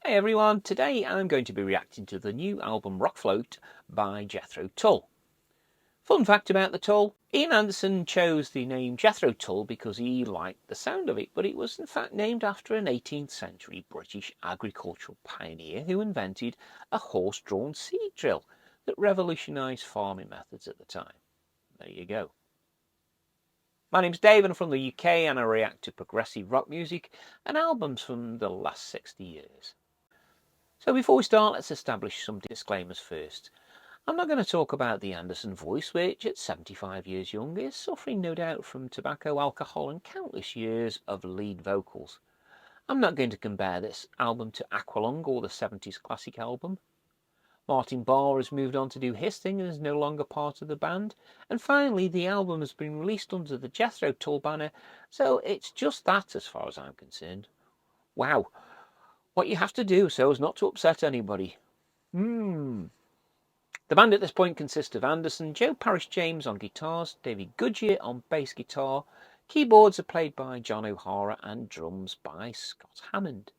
Hey everyone, today I'm going to be reacting to the new album RökFlöte by Jethro Tull. Fun fact about the Tull, Ian Anderson chose the name Jethro Tull because he liked the sound of it, but it was in fact named after an 18th century British agricultural pioneer who invented a horse-drawn seed drill that revolutionised farming methods at the time. There you go. My name's Dave and I'm from the UK and I react to progressive rock music and albums from the last 60 years. So before we start, let's establish some disclaimers first. I'm not going to talk about the Anderson voice, which at 75 years young is suffering no doubt from tobacco, alcohol and countless years of lead vocals. I'm not going to compare this album to Aqualung or the 70s classic album. Martin Barr has moved on to do his thing and is no longer part of the band. And finally, the album has been released under the Jethro Tull banner, so it's just that as far as I'm concerned. Wow, what you have to do so as not to upset anybody. The band at this point consists of Anderson, Joe Parrish-James on guitars, David Goodyear on bass guitar, keyboards are played by John O'Hara and drums by Scott Hammond.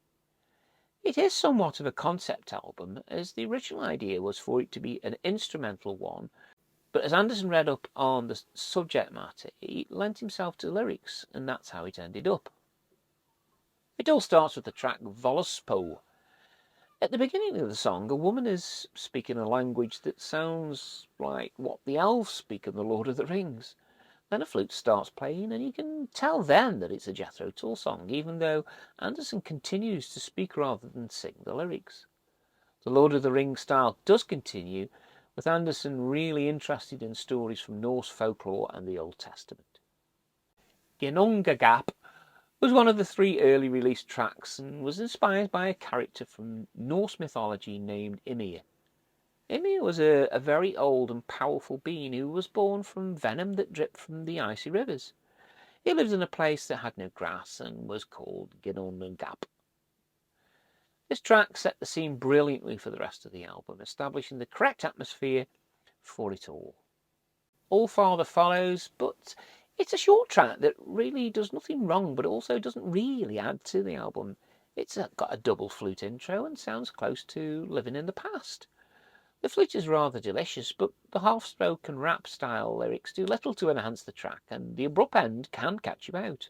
It is somewhat of a concept album, as the original idea was for it to be an instrumental one, but as Anderson read up on the subject matter, he lent himself to lyrics, and that's how it ended up. It all starts with the track Voluspo. At the beginning of the song, a woman is speaking a language that sounds like what the elves speak in The Lord of the Rings. Then a flute starts playing, and you can tell then that it's a Jethro Tull song, even though Anderson continues to speak rather than sing the lyrics. The Lord of the Rings style does continue, with Anderson really interested in stories from Norse folklore and the Old Testament. Ginnungagap was one of the 3 early released tracks and was inspired by a character from Norse mythology named Ymir. Ymir was a very old and powerful being who was born from venom that dripped from the icy rivers. He lived in a place that had no grass and was called Ginnungagap. This track set the scene brilliantly for the rest of the album, establishing the correct atmosphere for it all. All Father follows, but it's a short track that really does nothing wrong, but also doesn't really add to the album. It's got a double flute intro and sounds close to Living in the Past. The flute is rather delicious, but the half-stroke and rap style lyrics do little to enhance the track, and the abrupt end can catch you out.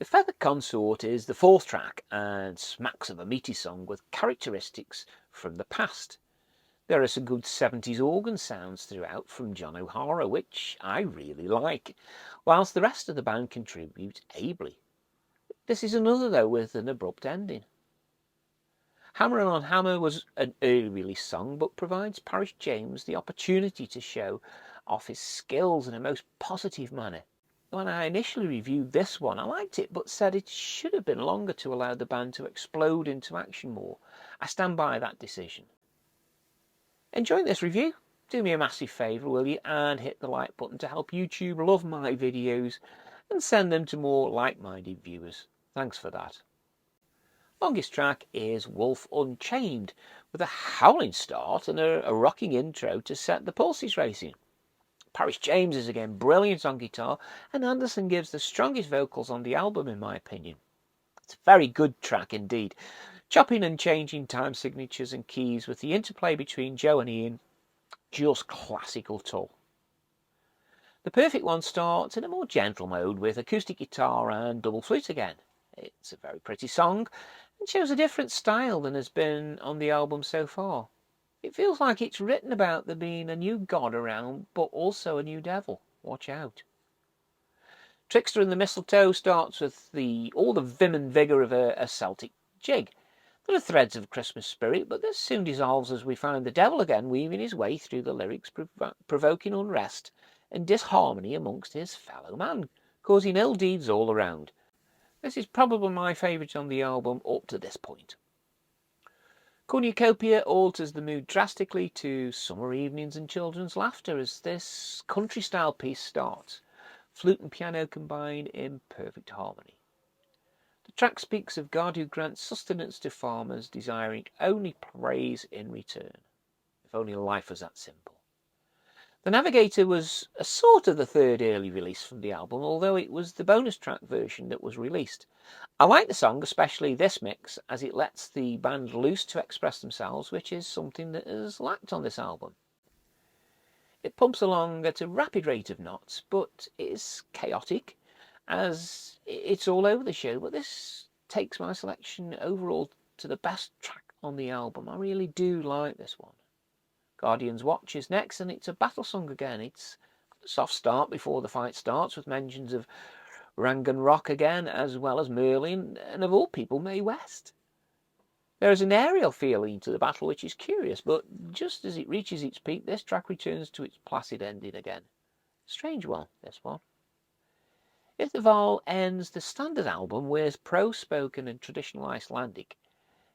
The Feathered Consort is the 4th track and smacks of a meaty song with characteristics from the past. There are some good 70s organ sounds throughout from John O'Hara, which I really like, whilst the rest of the band contribute ably. This is another, though, with an abrupt ending. Hammer on Hammer was an early release song, but provides Parrish-James the opportunity to show off his skills in a most positive manner. When I initially reviewed this one, I liked it, but said it should have been longer to allow the band to explode into action more. I stand by that decision. Enjoying this review? Do me a massive favour, will you, and hit the like button to help YouTube love my videos and send them to more like-minded viewers. Thanks for that. Longest track is Wolf Unchained, with a howling start and a rocking intro to set the pulses racing. Parrish-James is again brilliant on guitar, and Anderson gives the strongest vocals on the album in my opinion. It's a very good track indeed, chopping and changing time signatures and keys with the interplay between Joe and Ian, just classical Tull. The Perfect One starts in a more gentle mode with acoustic guitar and double flute again. It's a very pretty song and shows a different style than has been on the album so far. It feels like it's written about there being a new god around, but also a new devil. Watch out. Trickster and the Mistletoe starts with all the vim and vigour of a Celtic jig. There are threads of Christmas spirit, but this soon dissolves as we find the devil again weaving his way through the lyrics, provoking unrest and disharmony amongst his fellow man, causing ill deeds all around. This is probably my favourite on the album up to this point. Cornucopia alters the mood drastically to summer evenings and children's laughter as this country-style piece starts, flute and piano combined in perfect harmony. The track speaks of God who grants sustenance to farmers desiring only praise in return. If only life was that simple. The Navigator was a sort of the third early release from the album, although it was the bonus track version that was released. I like the song, especially this mix, as it lets the band loose to express themselves, which is something that is lacked on this album. It pumps along at a rapid rate of knots, but is chaotic, as it's all over the show, but this takes my selection overall to the best track on the album. I really do like this one. Guardian's Watch is next, and it's a battle song again. It's a soft start before the fight starts, with mentions of Rangan again, as well as Merlin, and of all people, Mae West. There is an aerial feeling to the battle which is curious, but just as it reaches its peak, this track returns to its placid ending again. Strange one, this one. If the Val ends the standard album with prose spoken and traditional Icelandic,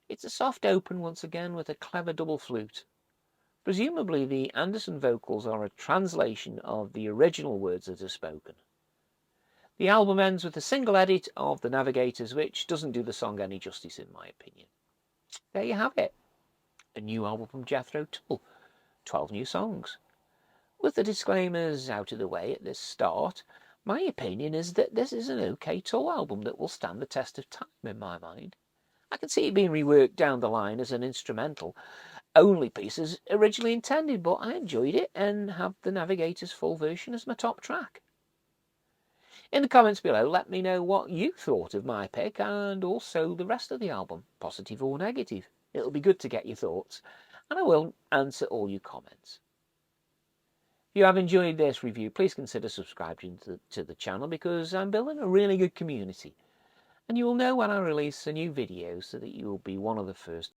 it's a soft open once again with a clever double flute. Presumably the Anderson vocals are a translation of the original words that are spoken. The album ends with a single edit of The Navigators, which doesn't do the song any justice in my opinion. There you have it. A new album from Jethro Tull. 12 new songs. With the disclaimers out of the way at this start, my opinion is that this is an okay Tull album that will stand the test of time in my mind. I can see it being reworked down the line as an instrumental only piece as originally intended, but I enjoyed it and have the Navigator's full version as my top track. In the comments below, let me know what you thought of my pick and also the rest of the album, positive or negative. It'll be good to get your thoughts, and I will answer all your comments. If you have enjoyed this review, please consider subscribing to the channel, because I'm building a really good community, and you will know when I release a new video so that you will be one of the first